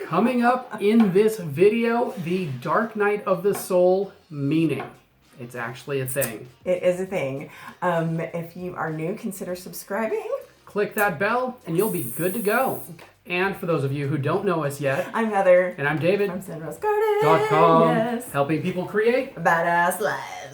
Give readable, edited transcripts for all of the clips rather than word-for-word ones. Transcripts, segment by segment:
Coming up in this video, the dark night of the soul meaning. It's actually a thing. It is a thing. If you are new, consider subscribing. Click that bell and you'll be good to go. And for those of you who don't know us yet, I'm Heather. And I'm David. From SunroseGarden.com. Yes. Helping people create badass lives.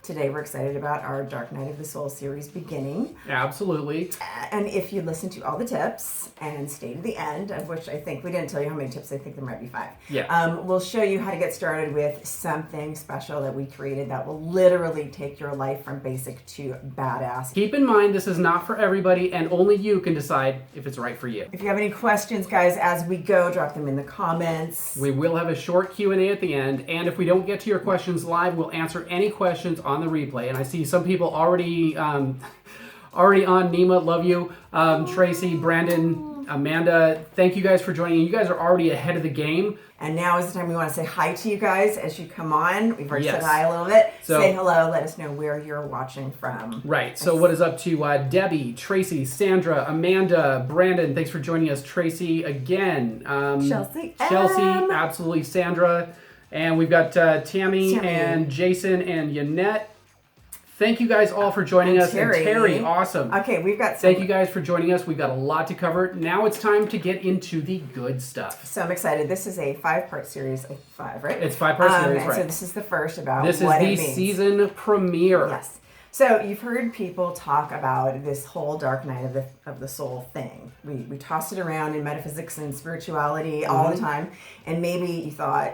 Today we're excited about our Dark Night of the Soul series beginning. Absolutely. And if you listen to all the tips and stay to the end, of which I think we didn't tell you how many tips, I think there might be 5. Yeah. We'll show you how to get started with something special that we created that will literally take your life from basic to badass. Keep in mind this is not for everybody and only you can decide if it's right for you. If you have any questions, guys, as we go, drop them in the comments. We will have a short Q&A at the end, and if we don't get to your questions live, we'll answer any questions on the replay. And I see some people already on. Nima, love you. Tracy, Brandon, Amanda, thank you guys for joining. You guys are already ahead of the game. And now is the time we want to say hi to you guys as you come on. We've already said hi a little bit. So, say hello. Let us know where you're watching from. Right. So what is up to Debbie, Tracy, Sandra, Amanda, Brandon? Thanks for joining us. Tracy again. Chelsea, absolutely. Sandra. And we've got Tammy and Jason and Yannette. Thank you guys all for joining us. Terry. And Terry, awesome. Okay, we've got Thank you guys for joining us. We've got a lot to cover. Now it's time to get into the good stuff. So I'm excited. This is a 5-part series. 5, right? It's 5-part series, right. So this is the first about this what it is the means. Season premiere. Yes. So you've heard people talk about this whole dark night of the soul thing. We toss it around in metaphysics and spirituality all the time. And maybe you thought,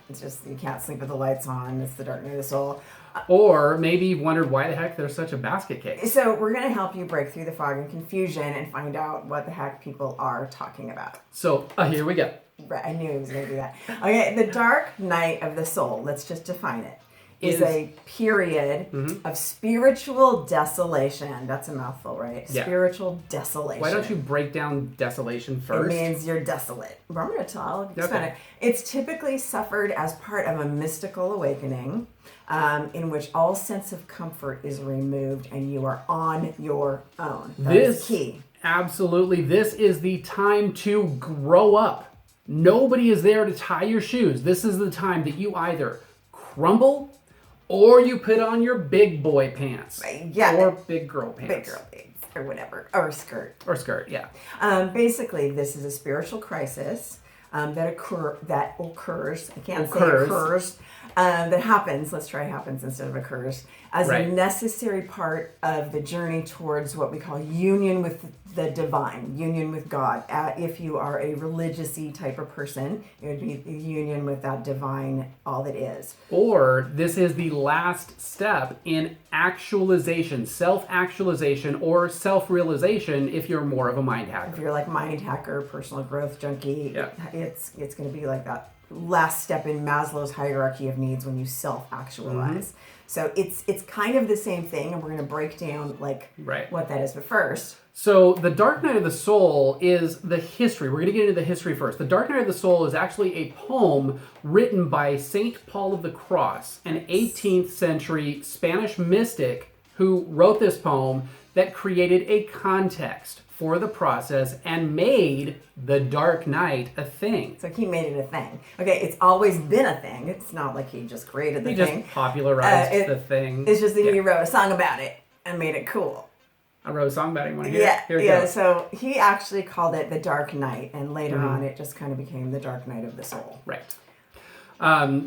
it's just you can't sleep with the lights on. It's the dark night of the soul. Or maybe you wondered why the heck there's such a basket case. So we're going to help you break through the fog and confusion and find out what the heck people are talking about. So here we go. Right, I knew he was going to do that. Okay, the dark night of the soul, let's just define it, is a period of spiritual desolation. That's a mouthful, right? Yeah. Spiritual desolation. Why don't you break down desolation first? It means you're desolate. But I'm going to tell you. Okay. It's typically suffered as part of a mystical awakening in which all sense of comfort is removed and you are on your own. That's key. Absolutely. This is the time to grow up. Nobody is there to tie your shoes. This is the time that you either crumble or you put on your big boy pants. Yeah. Or big girl pants. Big girl pants or whatever. Or skirt. Or skirt, yeah. Basically, this is a spiritual crisis that occurs. I can't say occurs. That happens. Let's try happens instead of occurs. As a necessary part of the journey towards what we call union with the divine, union with God. If you are a religious-y type of person, it would be union with that divine, all that is. Or this is the last step in actualization, self-actualization, or self-realization if you're more of a mind hacker. If you're like mind hacker, personal growth junkie, it's going to be like that last step in Maslow's hierarchy of needs when you self-actualize. So it's kind of the same thing, and we're going to break down what that is. But first, so the Dark Night of the Soul is the history. We're going to get into the history first. The Dark Night of the Soul is actually a poem written by Saint Paul of the Cross, an 18th century Spanish mystic who wrote this poem that created a context for the process and made the Dark Night a thing. So he made it a thing. Okay, it's always been a thing. It's not like he just created the thing. He just popularized the thing. It's just that he wrote a song about it and made it cool. I wrote a song about it. You want to hear it? Here it goes. So he actually called it the Dark Night, and later on it just kind of became the Dark Night of the Soul. Right.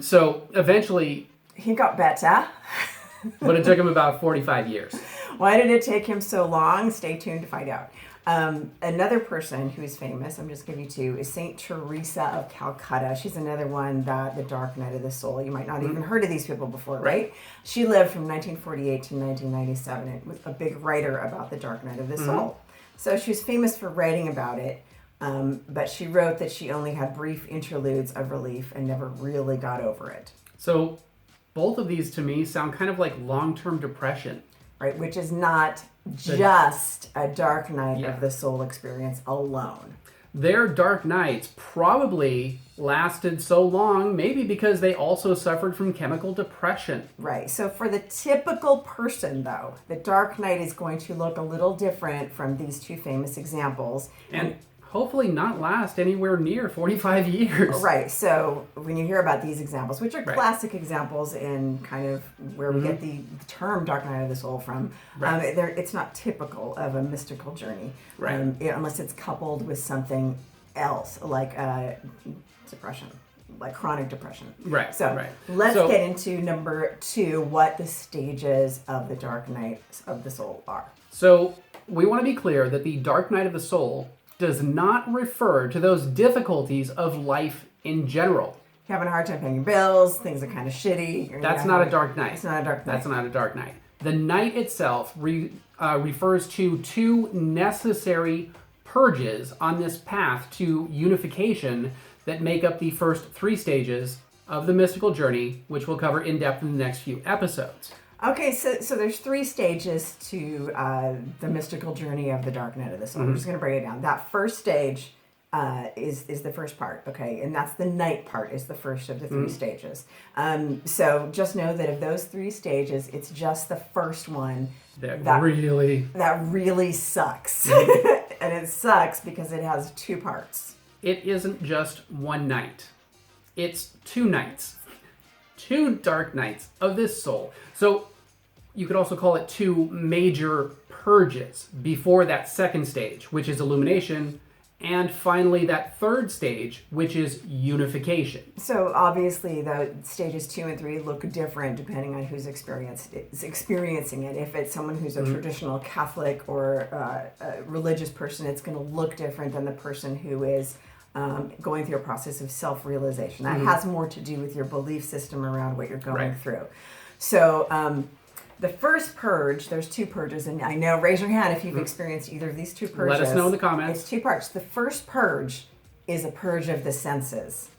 So eventually he got better. But it took him about 45 years. Why did it take him so long? Stay tuned to find out. Another person who's famous, I'm just giving you 2, is Saint Teresa of Calcutta. She's another one that the Dark Night of the Soul. You might not even heard of these people before, right? She lived from 1948 to 1997 and was a big writer about the Dark Night of the Soul. So she was famous for writing about it, but she wrote that she only had brief interludes of relief and never really got over it. So both of these to me sound kind of like long-term depression. Right, which is not just a dark night of the soul experience alone. Their dark nights probably lasted so long, maybe because they also suffered from chemical depression. Right. So for the typical person, though, the dark night is going to look a little different from these 2 famous examples. And hopefully not last anywhere near 45 years. Right. So when you hear about these examples, which are Right. classic examples in kind of where we get the term dark night of the soul from, Right. it's not typical of a mystical journey, Right. Unless it's coupled with something else like depression, like chronic depression. Right. So Right. let's So- get into number 2, what the stages of the dark night of the soul are. So we want to be clear that the dark night of the soul does not refer to those difficulties of life in general. You're having a hard time paying your bills, things are kind of shitty. That's not a dark night. It's not a dark night. That's not a dark night. The night itself refers to 2 necessary purges on this path to unification that make up the first 3 stages of the mystical journey, which we'll cover in depth in the next few episodes. Okay, so there's 3 stages to the mystical journey of the dark night of the soul. I'm just going to break it down. That first stage is the first part, okay? And that's the night part, is the first of the 3 stages. So just know that of those 3 stages, it's just the first one That really sucks. And it sucks because it has 2 parts. It isn't just one night. It's 2 nights. 2 dark nights of this soul. So you could also call it 2 major purges before that second stage, which is illumination, and finally that third stage, which is unification. So obviously the stages 2 and 3 look different depending on who's experiencing it. If it's someone who's a traditional Catholic or a religious person, it's going to look different than the person who is going through a process of self-realization. That has more to do with your belief system around what you're going through. So the first purge, there's 2 purges, and I know, raise your hand if you've experienced either of these 2 purges. Let us know in the comments. It's 2 parts. The first purge is a purge of the senses,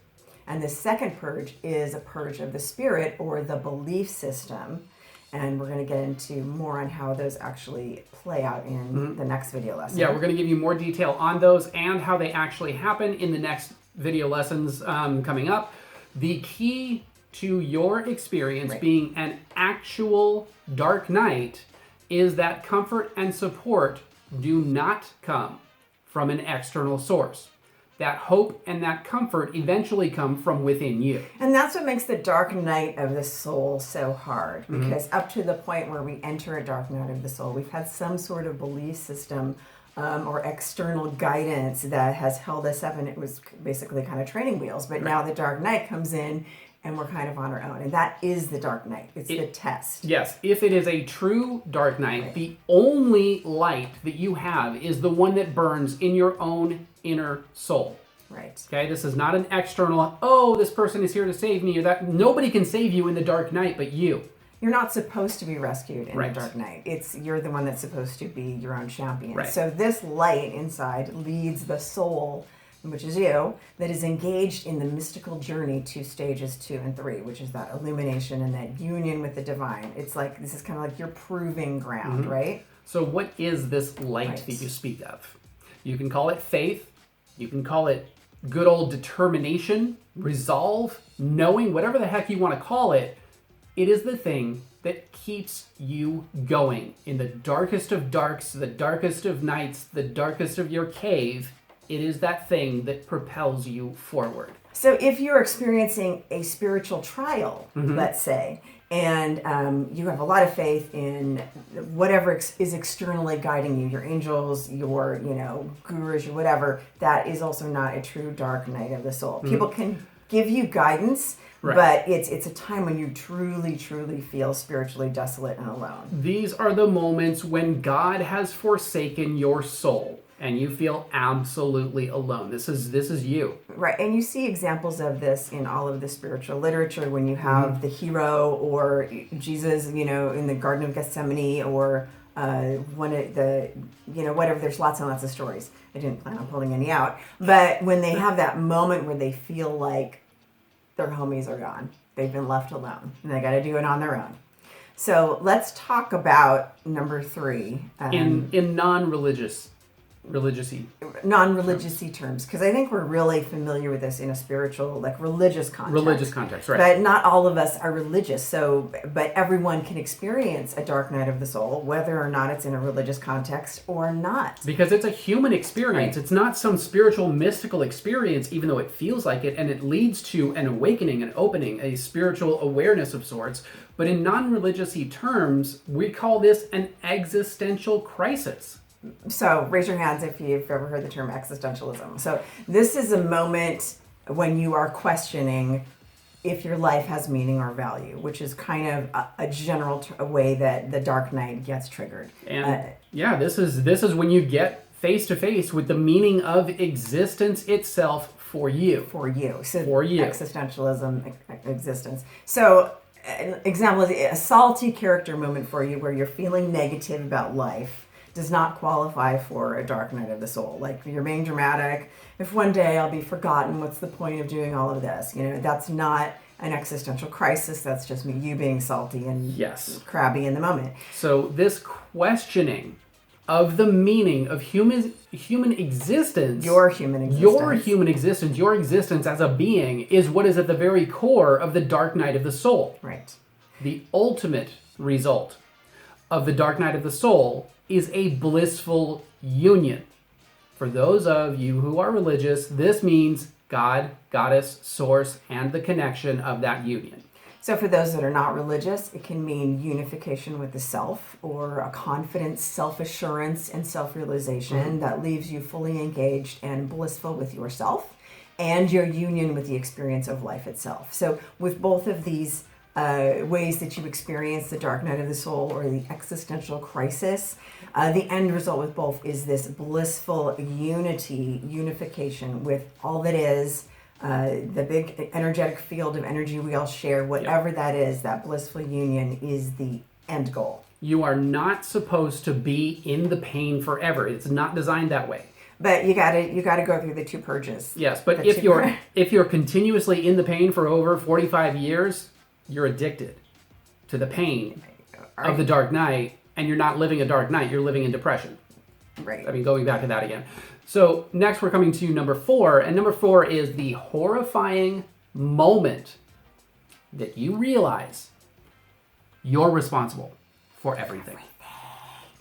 and the second purge is a purge of the spirit or the belief system. And we're going to get into more on how those actually play out in the next video lesson. Yeah, we're going to give you more detail on those and how they actually happen in the next video lessons coming up. The key to your experience being an actual dark night is that comfort and support do not come from an external source. That hope and that comfort eventually come from within you. And that's what makes the dark night of the soul so hard, because up to the point where we enter a dark night of the soul, we've had some sort of belief system or external guidance that has held us up, and it was basically kind of training wheels. But now the dark night comes in, and we're kind of on our own. And that is the dark night. It's the test. Yes, if it is a true dark night, the only light that you have is the one that burns in your own inner soul. Right. Okay, this is not an external, oh, this person is here to save me, or that. Nobody can save you in the dark night but you. You're not supposed to be rescued in the dark night. You're the one that's supposed to be your own champion. Right. So this light inside leads the soul, which is you, that is engaged in the mystical journey to stages 2 and 3, which is that illumination and that union with the divine. It's like, this is kind of like your proving ground, right? So what is this light that you speak of? You can call it faith. You can call it good old determination, resolve, knowing, whatever the heck you want to call it. It is the thing that keeps you going in the darkest of darks, the darkest of nights, the darkest of your cave. It is that thing that propels you forward. So if you're experiencing a spiritual trial, let's say, and you have a lot of faith in whatever is externally guiding you, your angels, your gurus, your whatever, that is also not a true dark night of the soul. People can give you guidance, but it's a time when you truly, truly feel spiritually desolate and alone. These are the moments when God has forsaken your soul and you feel absolutely alone. This is you. Right, and you see examples of this in all of the spiritual literature when you have the hero or Jesus, in the Garden of Gethsemane, or one of the, whatever. There's lots and lots of stories. I didn't plan on pulling any out, but when they have that moment where they feel like their homies are gone, they've been left alone, and they got to do it on their own. So let's talk about number 3. In non-religious non-religious-y terms, because I think we're really familiar with this in a spiritual, like religious context. Religious context, right. But not all of us are religious, but everyone can experience a dark night of the soul, whether or not it's in a religious context or not. Because it's a human experience. Right. It's not some spiritual, mystical experience, even though it feels like it, and it leads to an awakening, an opening, a spiritual awareness of sorts. But in non-religious-y terms, we call this an existential crisis. So raise your hands if you've ever heard the term existentialism. So this is a moment when you are questioning if your life has meaning or value, which is kind of a general way that the dark night gets triggered. And this is when you get face to face with the meaning of existence itself for you. For you. So for you. Existentialism, existence. So an example is a salty character moment for you where you're feeling negative about life does not qualify for a dark night of the soul. Like, you're being dramatic. If one day I'll be forgotten, what's the point of doing all of this? That's not an existential crisis. That's just you being salty and crabby in the moment. So this questioning of the meaning of human existence, your human existence, your existence as a being is what is at the very core of the dark night of the soul. Right. The ultimate result of the dark night of the soul is a blissful union. For those of you who are religious, this means God, Goddess, Source, and the connection of that union. So for those that are not religious, it can mean unification with the self, or a confidence, self-assurance, and self-realization that leaves you fully engaged and blissful with yourself and your union with the experience of life itself. So with both of these ways that you experience the dark night of the soul or the existential crisis, the end result with both is this blissful unification with all that is, the big energetic field of energy we all share, whatever that is, that blissful union is the end goal. You are not supposed to be in the pain forever. It's not designed that way. But you gotta go through the two purges. Yes, but if you're continuously in the pain for over 45 years, you're addicted to the pain of the dark night, and you're not living a dark night, you're living in depression. Right. I mean, going back to that again. So next we're coming to number 4, and number 4 is the horrifying moment that you realize you're responsible for everything.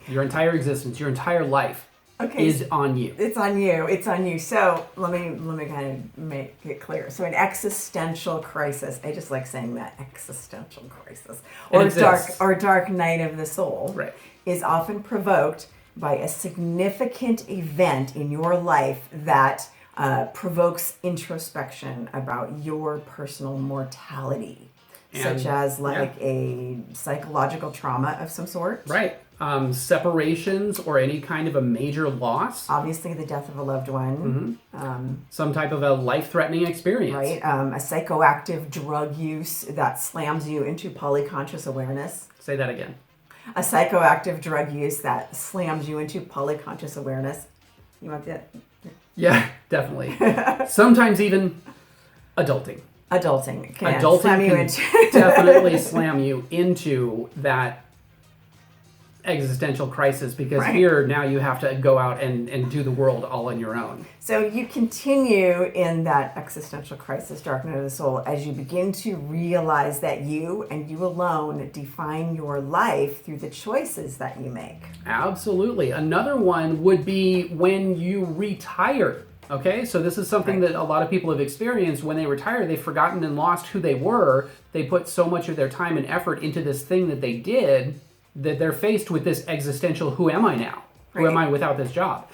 Your entire existence, your entire life is on you. It's on you. It's on you. So let me kind of make it clear. So an existential crisis, I just like saying that, existential crisis, or dark night of the soul, is often provoked by a significant event in your life that provokes introspection about your personal mortality, such as a psychological trauma of some sort. Right. Separations or any kind of a major loss. Obviously, the death of a loved one. Some type of a life-threatening experience. Right. A psychoactive drug use that slams you into polyconscious awareness. Say that again. A psychoactive drug use that slams you into polyconscious awareness. You want that? Yeah, definitely. Sometimes even adulting. Adulting can definitely slam you into that existential crisis, because here now you have to go out and do the world all on your own. So you continue in that existential crisis, dark night of the soul, as you begin to realize that you and you alone define your life through the choices that you make. Absolutely. Another one would be when you retire. Okay, so this is something that a lot of people have experienced. When they retire, they've forgotten and lost who they were. They put so much of their time and effort into this thing that they did that they're faced with this existential, who am I now? Who am I without this job?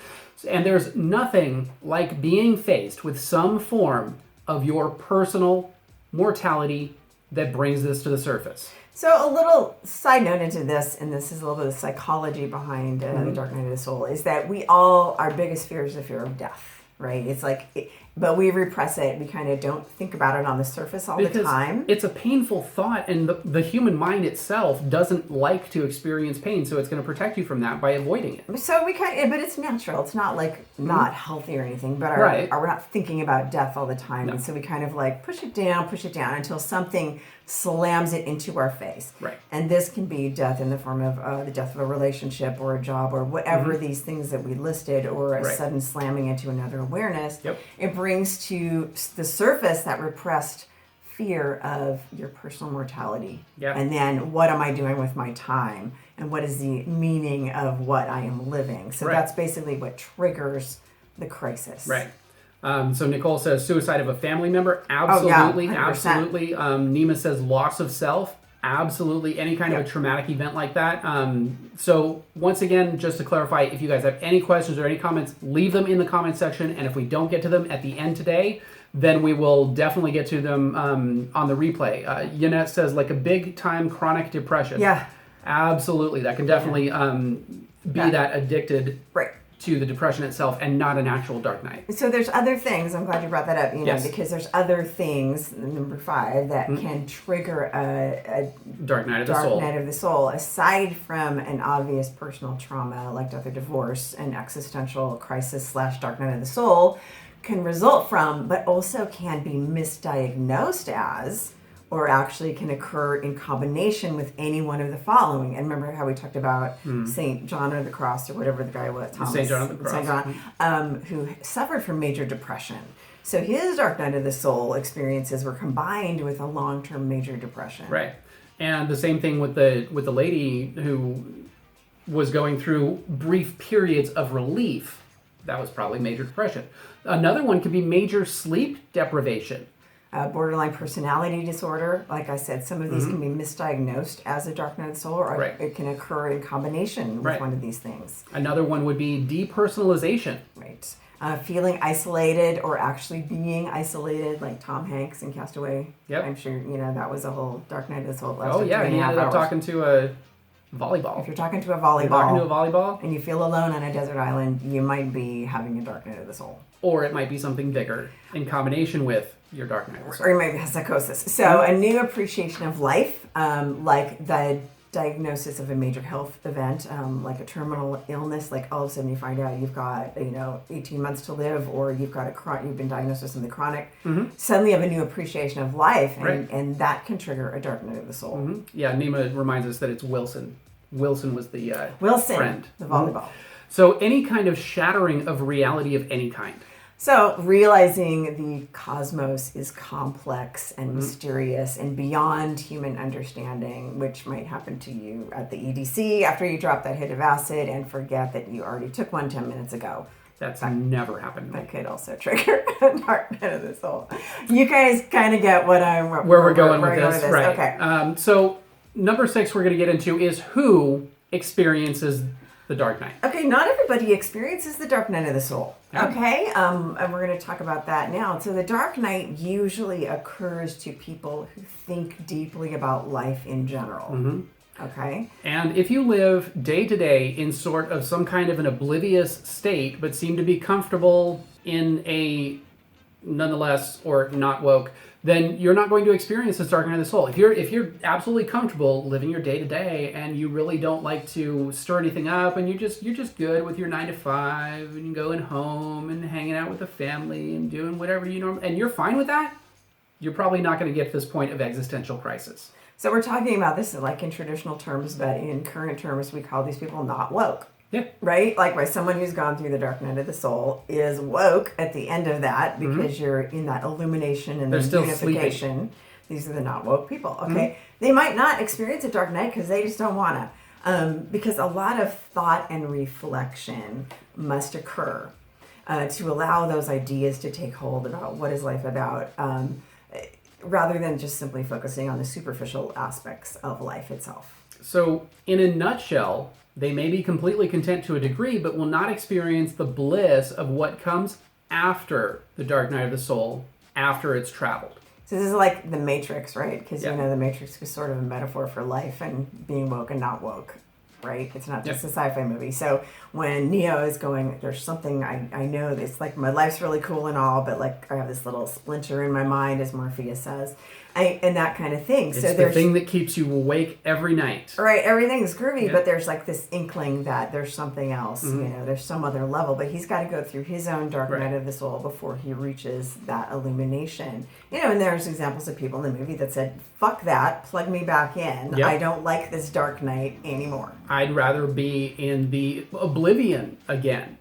And there's nothing like being faced with some form of your personal mortality that brings this to the surface. So a little side note into this, and this is a little bit of psychology behind the dark night of the soul, is that our biggest fear is the fear of death. Right? It's like But we repress it. We kind of don't think about it on the surface all the time. It's a painful thought, and the human mind itself doesn't like to experience pain, so it's going to protect you from that by avoiding it. So but it's natural. It's not like not healthy or anything, but Right. we're not thinking about death all the time. No. And so we kind of like push it down until something slams it into our face. Right. And this can be death in the form of the death of a relationship or a job or whatever these things that we listed, or a Right. sudden slamming into another awareness. Yep. It brings to the surface that repressed fear of your personal mortality. Yep. And then what am I doing with my time? And what is the meaning of what I am living? So Right. that's basically what triggers the crisis. Right. So Nicole says suicide of a family member. Absolutely. 100%. Absolutely. Nima says loss of self. Absolutely. Any kind of a traumatic event like that. So once again, just to clarify, if you guys have any questions or any comments, leave them in the comment section. And if we don't get to them at the end today, then we will definitely get to them on the replay. Yannette says like a big time chronic depression. Yeah. Absolutely. That can definitely be that addicted Right. to the depression itself and not an actual dark night. So there's other things. I'm glad you brought that up. Yes. Because there's other things. Number 5 that can trigger a Dark night of the soul. dark night of the soul, aside from an obvious personal trauma like death or divorce, an existential crisis / dark night of the soul can result from, but also can be misdiagnosed as, or actually can occur in combination with any one of the following. And remember how we talked about St. John of the Cross, or whatever the guy was, Thomas. St. John of the Cross. St. John, who suffered from major depression. So his dark night of the soul experiences were combined with a long-term major depression. Right. And the same thing with the lady who was going through brief periods of relief. That was probably major depression. Another one could be major sleep deprivation. Borderline personality disorder. Like I said, some of these can be misdiagnosed as a dark night of the soul, or Right. it can occur in combination with Right. one of these things. Another one would be depersonalization. Right. Feeling isolated, or actually being isolated, like Tom Hanks in Castaway. Yep. I'm sure that was a whole dark night of the soul. Oh yeah, he ended up talking to a volleyball. If you're talking to a You're talking to a volleyball volleyball, and you feel alone on a desert island, you might be having a dark night of the soul. or it might be something bigger in combination with your dark night of the soul. Or you might have psychosis. So a new appreciation of life, like the diagnosis of a major health event, like a terminal illness, like all of a sudden you find out you've got 18 months to live, or you've been diagnosed with something chronic. Suddenly you have a new appreciation of life, and, Right. and that can trigger a dark night of the soul. Yeah, Nima reminds us that it's Wilson. Wilson was the Wilson, friend. the volleyball. So any kind of shattering of reality of any kind. So realizing the cosmos is complex and mysterious and beyond human understanding, which might happen to you at the EDC after you drop that hit of acid and forget that you already took one 10 minutes ago. That's never happened to me. That could also trigger a dark night of the soul. You guys kind of get where We're going with this, right? Okay. So number 6 we're going to get into is who experiences the dark night. Okay, not everybody experiences the dark night of the soul. Yeah. Okay, and we're going to talk about that now. So the dark night usually occurs to people who think deeply about life in general. Okay. And if you live day to day in sort of some kind of an oblivious state, but seem to be comfortable in a nonetheless or not woke, then you're not going to experience this dark night of the soul. If you're absolutely comfortable living your day to day and you really don't like to stir anything up, and you're just good with your 9 to 5 and going home and hanging out with the family and doing whatever you normally, and you're fine with that, you're probably not going to get to this point of existential crisis. So we're talking about this like in traditional terms, but in current terms, we call these people not woke. Yeah. Right? Like by someone who's gone through the dark night of the soul is woke at the end of that, because you're in that illumination and They're the still unification. These are the not woke people. Okay. They might not experience a dark night because they just don't want to. Because a lot of thought and reflection must occur to allow those ideas to take hold about what is life about, rather than just simply focusing on the superficial aspects of life itself. So, in a nutshell, they may be completely content to a degree, but will not experience the bliss of what comes after the dark night of the soul, after it's traveled. So this is like the Matrix, right? Because Yeah. the Matrix is sort of a metaphor for life and being woke and not woke. right? It's not just a sci-fi movie. So when Neo is going, there's something I know that's like, my life's really cool and all, but like I have this little splinter in my mind, as Morpheus says, and that kind of thing. It's so the thing that keeps you awake every night. Right, everything's groovy, but there's like this inkling that there's something else, there's some other level, but he's got to go through his own dark night of the soul before he reaches that illumination. And there's examples of people in the movie that said, fuck that, plug me back in. I don't like this dark night anymore. I'd rather be in the oblivion again.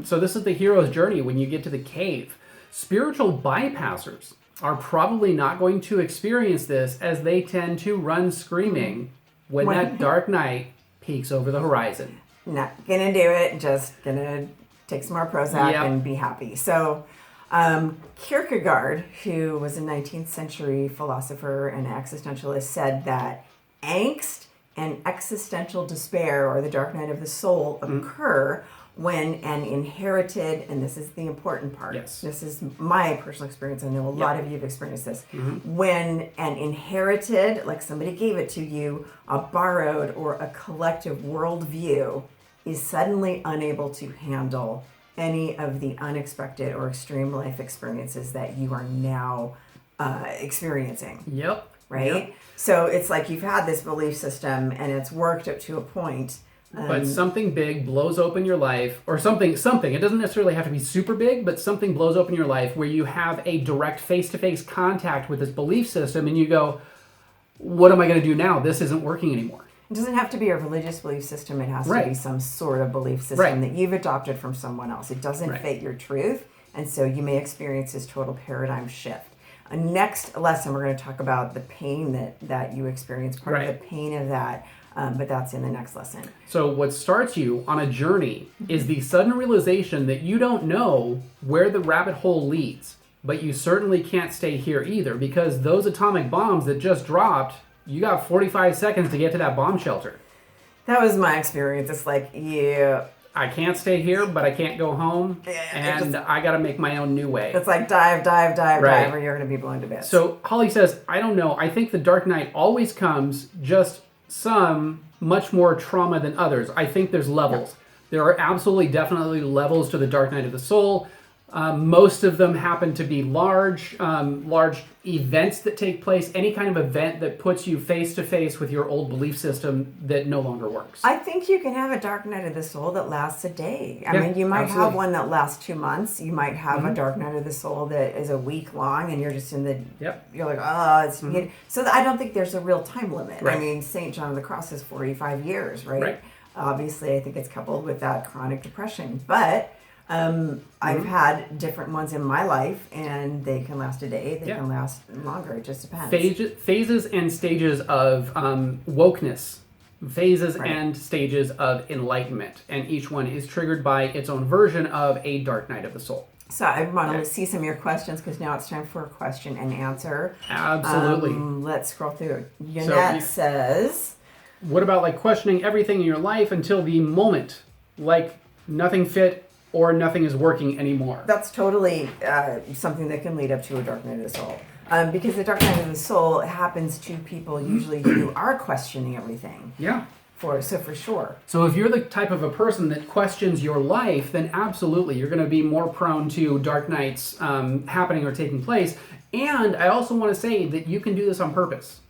So this is the hero's journey when you get to the cave. Spiritual bypassers are probably not going to experience this, as they tend to run screaming when that dark night peeks over the horizon. Not gonna do it, just gonna take some more Prozac and be happy. So Kierkegaard, who was a 19th century philosopher and existentialist, said that angst and existential despair, or the dark night of the soul, occur when an inherited, and this is the important part, this is my personal experience, I know a lot of you have experienced this, when an inherited, like somebody gave it to you, a borrowed or a collective worldview is suddenly unable to handle any of the unexpected or extreme life experiences that you are now experiencing. Right? So it's like you've had this belief system and it's worked up to a point. But something big blows open your life, or something. It doesn't necessarily have to be super big, but something blows open your life where you have a direct face-to-face contact with this belief system, and you go, what am I going to do now? This isn't working anymore. It doesn't have to be a religious belief system. It has to be some sort of belief system that you've adopted from someone else. It doesn't fit your truth, and so you may experience this total paradigm shift. Next lesson, we're going to talk about the pain that you experience, part of the pain of that. But that's in the next lesson. So what starts you on a journey is the sudden realization that you don't know where the rabbit hole leads, but you certainly can't stay here either, because those atomic bombs that just dropped, you got 45 seconds to get to that bomb shelter. That was my experience. It's like, I can't stay here, but I can't go home, and I got to make my own new way. It's like dive, or you're going to be blown to bits. So Holly says, I don't know. I think the dark night always comes, just some much more trauma than others. I think there's levels. There are absolutely, definitely levels to the dark night of the soul. Most of them happen to be large events that take place, any kind of event that puts you face to face with your old belief system that no longer works. I think you can have a dark night of the soul that lasts a day. I mean, you might have one that lasts 2 months. You might have a dark night of the soul that is a week long, and you're just in the, you're like, it's, so I don't think there's a real time limit. I mean, St. John of the Cross is 45 years, right? Obviously, I think it's coupled with that chronic depression, but I've had different ones in my life, and they can last a day. They can last longer. It just depends. Phases and stages of wokeness, phases and stages of enlightenment, and each one is triggered by its own version of a dark night of the soul. So I want to see some of your questions, because now it's time for a question and answer. Absolutely. Let's scroll through. Yannette says, what about like questioning everything in your life until the moment, like nothing fit or nothing is working anymore? That's totally something that can lead up to a dark night of the soul. Because the dark night of the soul happens to people usually who are questioning everything. For sure. So if you're the type of a person that questions your life, then absolutely you're going to be more prone to dark nights happening or taking place. And I also want to say that you can do this on purpose.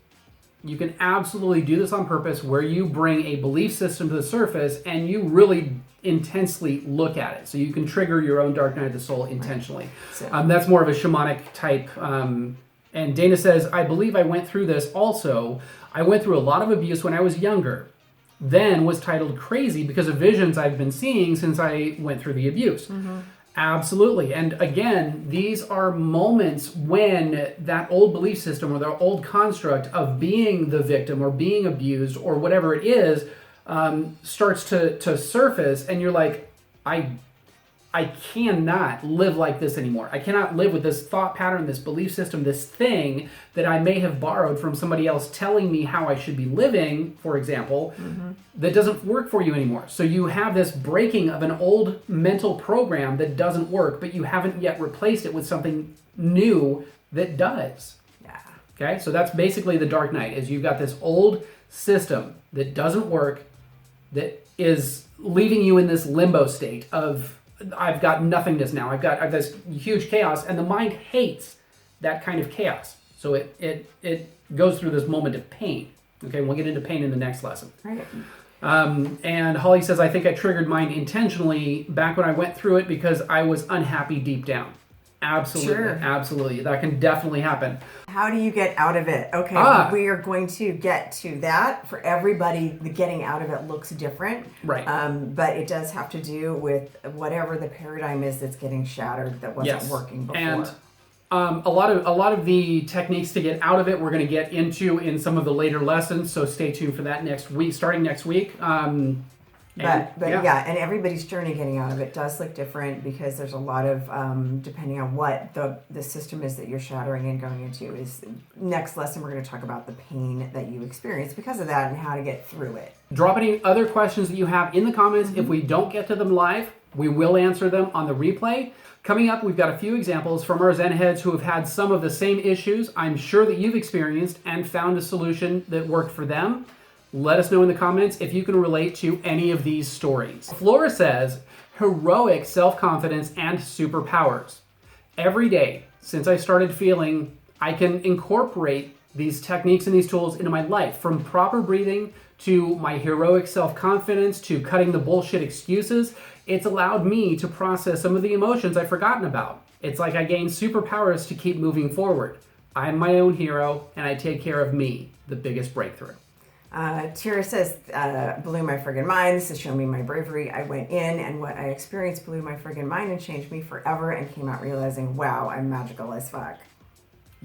You can absolutely do this on purpose, where you bring a belief system to the surface and you really intensely look at it. So you can trigger your own dark night of the soul intentionally. That's more of a shamanic type. And Dana says, I believe I went through this also. I went through a lot of abuse when I was younger, then was titled crazy because of visions I've been seeing since I went through the abuse. Absolutely. And again, these are moments when that old belief system or the old construct of being the victim or being abused or whatever it is starts to surface, and you're like, I cannot live like this anymore. I cannot live with this thought pattern, this belief system, this thing that I may have borrowed from somebody else telling me how I should be living, for example, that doesn't work for you anymore. So you have this breaking of an old mental program that doesn't work, but you haven't yet replaced it with something new that does. Okay, so that's basically the dark night, is you've got this old system that doesn't work, that is leaving you in this limbo state of, I've got nothingness now. I've got this huge chaos, and the mind hates that kind of chaos. So it goes through this moment of pain. Okay, we'll get into pain in the next lesson. Right. And Holly says, I think I triggered mine intentionally back when I went through it because I was unhappy deep down. Absolutely, Sure. Absolutely. That can definitely happen. How do you get out of it? Okay, we are going to get to that. For everybody, the getting out of it looks different. Right. But it does have to do with whatever the paradigm is that's getting shattered that wasn't working before. And a lot of the techniques to get out of it we're going to get into in some of the later lessons, so stay tuned for that next week, starting next week. But and everybody's journey getting out of it does look different because there's a lot of, depending on what the system is that you're shattering and going into. Is next lesson we're going to talk about the pain that you experience because of that and how to get through it. Drop any other questions that you have in the comments. If we don't get to them live, we will answer them on the replay. Coming up, we've got a few examples from our Zen heads who have had some of the same issues I'm sure that you've experienced and found a solution that worked for them. Let us know in the comments if you can relate to any of these stories. Flora says, heroic self-confidence and superpowers. Every day since I started feeling I can incorporate these techniques and these tools into my life, from proper breathing to my heroic self-confidence to cutting the bullshit excuses, it's allowed me to process some of the emotions I've forgotten about. It's like I gained superpowers to keep moving forward. I'm my own hero and I take care of me, the biggest breakthrough. Tira says, blew my friggin' mind. This has shown me my bravery. I went in and what I experienced blew my friggin' mind and changed me forever and came out realizing, wow, I'm magical as fuck.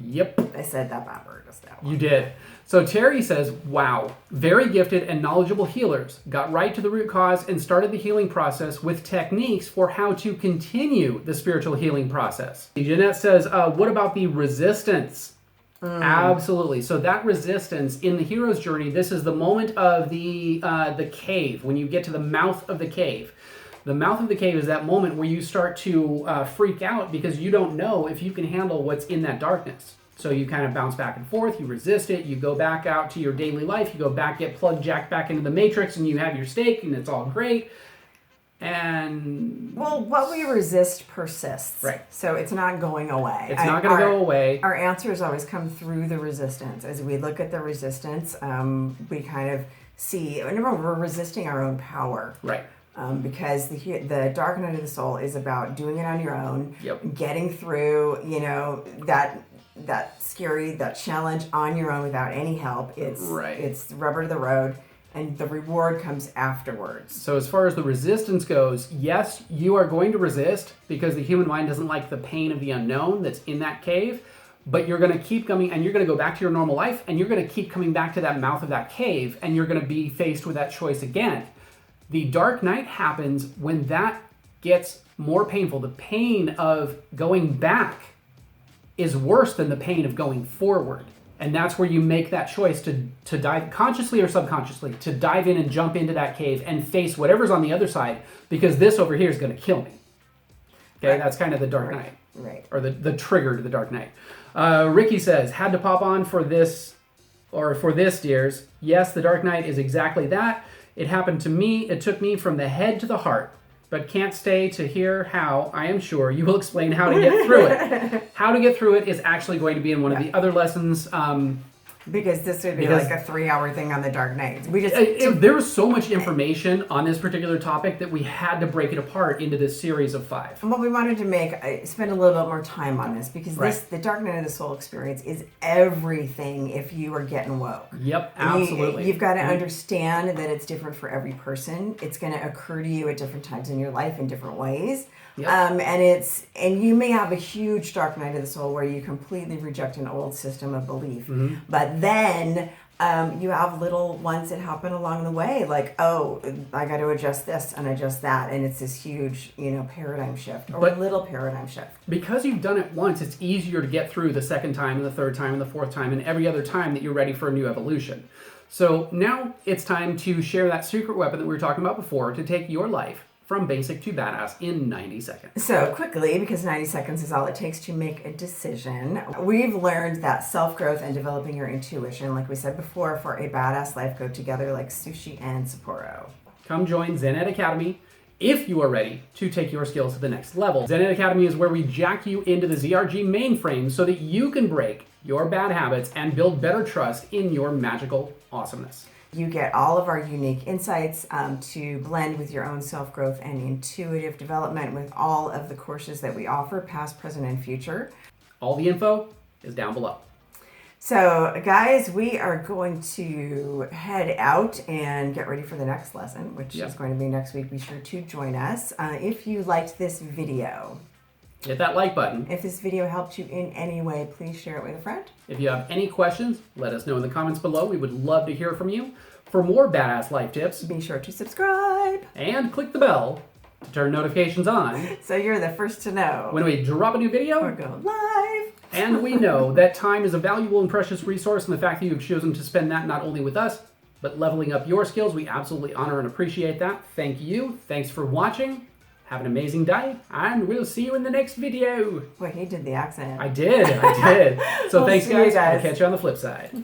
Yep. I said that backwards. You did. So Terry says, wow, very gifted and knowledgeable healers got right to the root cause and started the healing process with techniques for how to continue the spiritual healing process. Jeanette says, what about the resistance? Absolutely. So that resistance in the hero's journey, this is the moment of the cave, when you get to the mouth of the cave. The mouth of the cave is that moment where you start to freak out because you don't know if you can handle what's in that darkness. So you kind of bounce back and forth, you resist it, you go back out to your daily life, you go back, get plugged jacked back into the matrix, and you have your steak, and it's all great. And well, what we resist persists. Right. So it's not going away. It's not going to go away. Our answers always come through the resistance. As we look at the resistance, we kind of see, remember, we're resisting our own power. Right. Because the dark night of the soul is about doing it on your own, getting through, that scary, that challenge on your own without any help. It's rubber to the road. And the reward comes afterwards. So as far as the resistance goes, yes, you are going to resist because the human mind doesn't like the pain of the unknown that's in that cave, but you're going to keep coming and you're going to go back to your normal life and you're going to keep coming back to that mouth of that cave and you're going to be faced with that choice again. The dark night happens when that gets more painful. The pain of going back is worse than the pain of going forward. And that's where you make that choice to dive, consciously or subconsciously, to dive in and jump into that cave and face whatever's on the other side, because this over here is going to kill me. Okay, right. That's kind of the dark night. Right. Or the trigger to the dark night. Ricky says, had to pop on for this, dears. Yes, the dark night is exactly that. It happened to me. It took me from the head to the heart. But can't stay to hear how, I am sure, you will explain how to get through it. How to get through it is actually going to be in one of the other lessons. Because this would be like a 3-hour thing on the Dark Knight. There was so much information on this particular topic that we had to break it apart into this series of 5. And what we wanted to spend a little bit more time on this, because the Dark Night of the Soul experience is everything if you are getting woke. Yep, absolutely. You've got to understand that it's different for every person. It's going to occur to you at different times in your life in different ways. Yep. And you may have a huge dark night of the soul where you completely reject an old system of belief, but then you have little ones that happen along the way, like, oh, I got to adjust this and adjust that, and it's this huge, paradigm shift or a little paradigm shift. Because you've done it once, it's easier to get through the second time and the third time and the fourth time and every other time that you're ready for a new evolution. So now it's time to share that secret weapon that we were talking about before to take your life from basic to badass in 90 seconds. So quickly, because 90 seconds is all it takes to make a decision, we've learned that self-growth and developing your intuition, like we said before, for a badass life go together like sushi and Sapporo. come join Zen Ed Academy if you are ready to take your skills to the next level. Zen Ed Academy is where we jack you into the ZRG mainframe so that you can break your bad habits and build better trust in your magical awesomeness. You get all of our unique insights to blend with your own self-growth and intuitive development with all of the courses that we offer, past, present, and future. All the info is down below. So, guys, we are going to head out and get ready for the next lesson, which is going to be next week. Be sure to join us. If you liked this video, hit that like button. if this video helped you in any way, please share it with a friend. If you have any questions, let us know in the comments below. We would love to hear from you. For more badass life tips, Be sure to subscribe and click the bell to turn notifications on so you're the first to know when we drop a new video or go live. And we know that time is a valuable and precious resource, and the fact that you've chosen to spend that not only with us, but leveling up your skills, we absolutely honor and appreciate that. Thank you. Thanks for watching. Have an amazing day, and we'll see you in the next video. Boy, he did the accent. I did. So We'll thanks, see you guys. guys. I'll catch you on the flip side.